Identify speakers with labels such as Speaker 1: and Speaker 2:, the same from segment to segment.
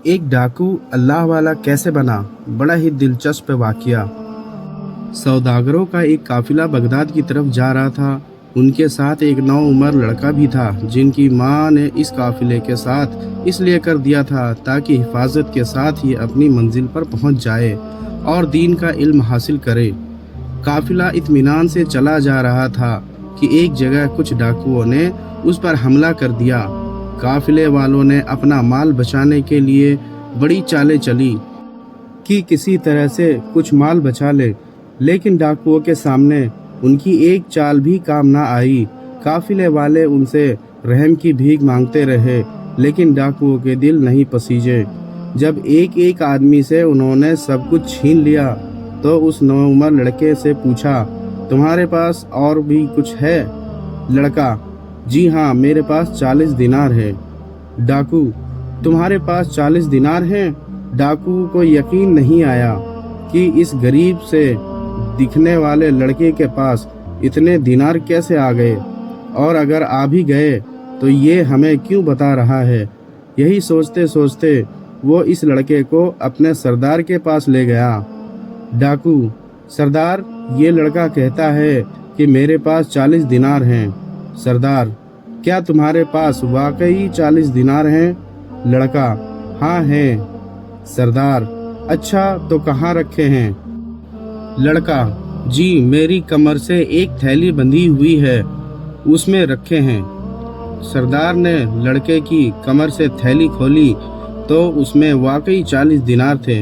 Speaker 1: ایک ڈاکو اللہ والا کیسے بنا؟ بڑا ہی دلچسپ واقعہ۔ سوداگروں کا ایک قافلہ بغداد کی طرف جا رہا تھا۔ ان کے ساتھ ایک نوعمر لڑکا بھی تھا جن کی ماں نے اس قافلے کے ساتھ اس لیے کر دیا تھا تاکہ حفاظت کے ساتھ ہی اپنی منزل پر پہنچ جائے اور دین کا علم حاصل کرے۔ قافلہ اطمینان سے چلا جا رہا تھا کہ ایک جگہ کچھ ڈاکوؤں نے اس پر حملہ کر دیا۔ قافلے والوں نے اپنا مال بچانے کے لیے بڑی چالیں چلی کہ کسی طرح سے کچھ مال بچا لے، لیکن ڈاکوؤں کے سامنے ان کی ایک چال بھی کام نہ آئی۔ قافلے والے ان سے رحم کی بھیک مانگتے رہے، لیکن ڈاکوؤں کے دل نہیں پسیجے۔ جب ایک ایک آدمی سے انہوں نے سب کچھ چھین لیا تو اس نوعمر لڑکے سے پوچھا، تمہارے پاس اور بھی کچھ ہے؟ لڑکا، جی ہاں، میرے پاس 40 دینار ہے۔ ڈاکو، تمہارے پاس 40 دینار ہیں؟ ڈاکو کو یقین نہیں آیا کہ اس غریب سے دکھنے والے لڑکے کے پاس اتنے دینار کیسے آ گئے، اور اگر آ بھی گئے تو یہ ہمیں کیوں بتا رہا ہے۔ یہی سوچتے سوچتے وہ اس لڑکے کو اپنے سردار کے پاس لے گیا۔ ڈاکو، سردار، یہ لڑکا کہتا ہے کہ میرے پاس 40 دینار ہیں۔ سردار، کیا تمہارے پاس واقعی 40 دینار ہیں؟ لڑکا، ہاں ہیں۔ سردار، اچھا تو کہاں رکھے ہیں؟ لڑکا، جی میری کمر سے ایک تھیلی بندھی ہوئی ہے، اس میں رکھے ہیں۔ سردار نے لڑکے کی کمر سے تھیلی کھولی تو اس میں واقعی 40 دینار تھے۔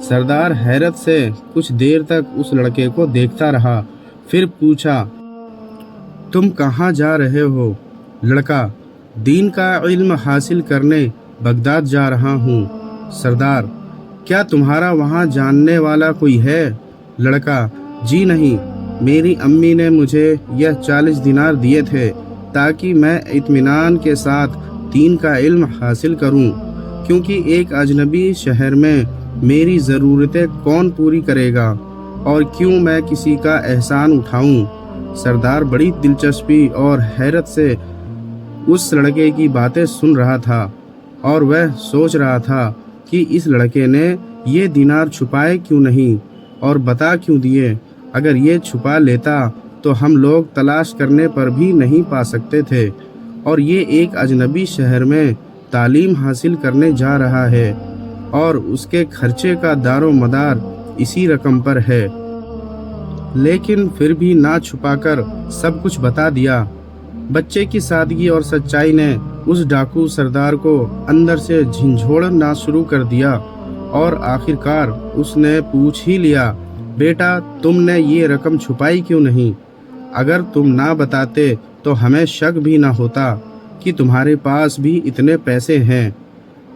Speaker 1: سردار حیرت سے کچھ دیر تک اس لڑکے کو دیکھتا رہا، پھر پوچھا، تم کہاں جا رہے ہو؟ لڑکا، دین کا علم حاصل کرنے بغداد جا رہا ہوں۔ سردار، کیا تمہارا وہاں جاننے والا کوئی ہے؟ لڑکا، جی نہیں، میری امی نے مجھے یہ 40 دینار دیے تھے تاکہ میں اطمینان کے ساتھ دین کا علم حاصل کروں، کیونکہ ایک اجنبی شہر میں میری ضرورتیں کون پوری کرے گا، اور کیوں میں کسی کا احسان اٹھاؤں۔ سردار بڑی دلچسپی اور حیرت سے اس لڑکے کی باتیں سن رہا تھا، اور وہ سوچ رہا تھا کہ اس لڑکے نے یہ دینار چھپائے کیوں نہیں اور بتا کیوں دیے۔ اگر یہ چھپا لیتا تو ہم لوگ تلاش کرنے پر بھی نہیں پا سکتے تھے، اور یہ ایک اجنبی شہر میں تعلیم حاصل کرنے جا رہا ہے، اور اس کے خرچے کا دار و مدار اسی رقم پر ہے، لیکن پھر بھی نہ چھپا کر سب کچھ بتا دیا۔ بچے کی سادگی اور سچائی نے اس ڈاکو سردار کو اندر سے جھنجھوڑنا شروع کر دیا، اور آخرکار اس نے پوچھ ہی لیا، بیٹا تم نے یہ رقم چھپائی کیوں نہیں؟ اگر تم نہ بتاتے تو ہمیں شک بھی نہ ہوتا کہ تمہارے پاس بھی اتنے پیسے ہیں۔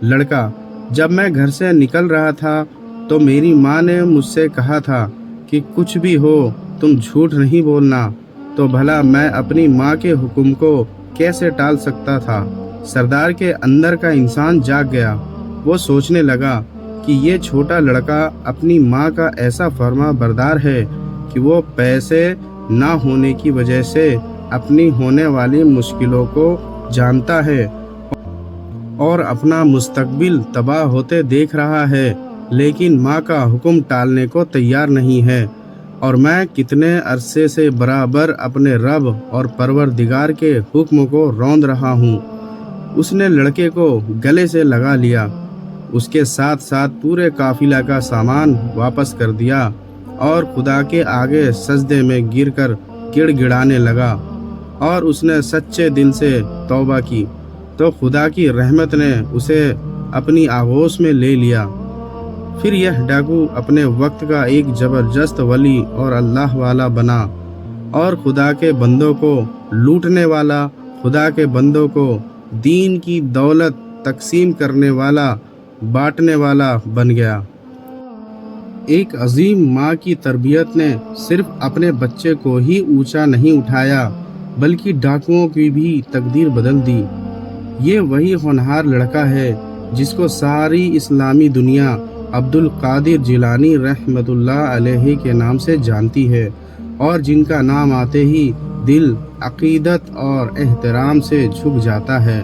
Speaker 1: لڑکا، جب میں گھر سے نکل رہا تھا تو میری ماں نے مجھ سے کہا تھا کہ کچھ بھی ہو تم جھوٹ نہیں بولنا، تو بھلا میں اپنی ماں کے حکم کو کیسے ٹال سکتا تھا؟ سردار کے اندر کا انسان جاگ گیا۔ وہ سوچنے لگا کہ یہ چھوٹا لڑکا اپنی ماں کا ایسا فرما بردار ہے کہ وہ پیسے نہ ہونے کی وجہ سے اپنی ہونے والی مشکلوں کو جانتا ہے اور اپنا مستقبل تباہ ہوتے دیکھ رہا ہے، لیکن ماں کا حکم ٹالنے کو تیار نہیں ہے، اور میں کتنے عرصے سے برابر اپنے رب اور پروردگار کے حکم کو روند رہا ہوں۔ اس نے لڑکے کو گلے سے لگا لیا، اس کے ساتھ ساتھ پورے قافلہ کا سامان واپس کر دیا، اور خدا کے آگے سجدے میں گر کر گڑ گڑانے لگا، اور اس نے سچے دل سے توبہ کی، تو خدا کی رحمت نے اسے اپنی آغوش میں لے لیا۔ پھر یہ ڈاکو اپنے وقت کا ایک زبردست ولی اور اللہ والا بنا، اور خدا کے بندوں کو لوٹنے والا، خدا کے بندوں کو دین کی دولت تقسیم کرنے والا، بانٹنے والا بن گیا۔ ایک عظیم ماں کی تربیت نے صرف اپنے بچے کو ہی اونچا نہیں اٹھایا بلکہ ڈاکوؤں کی بھی تقدیر بدل دی۔ یہ وہی ہونہار لڑکا ہے جس کو ساری اسلامی دنیا عبد القادر جیلانی رحمۃ اللہ علیہ کے نام سے جانتی ہے، اور جن کا نام آتے ہی دل عقیدت اور احترام سے جھک جاتا ہے۔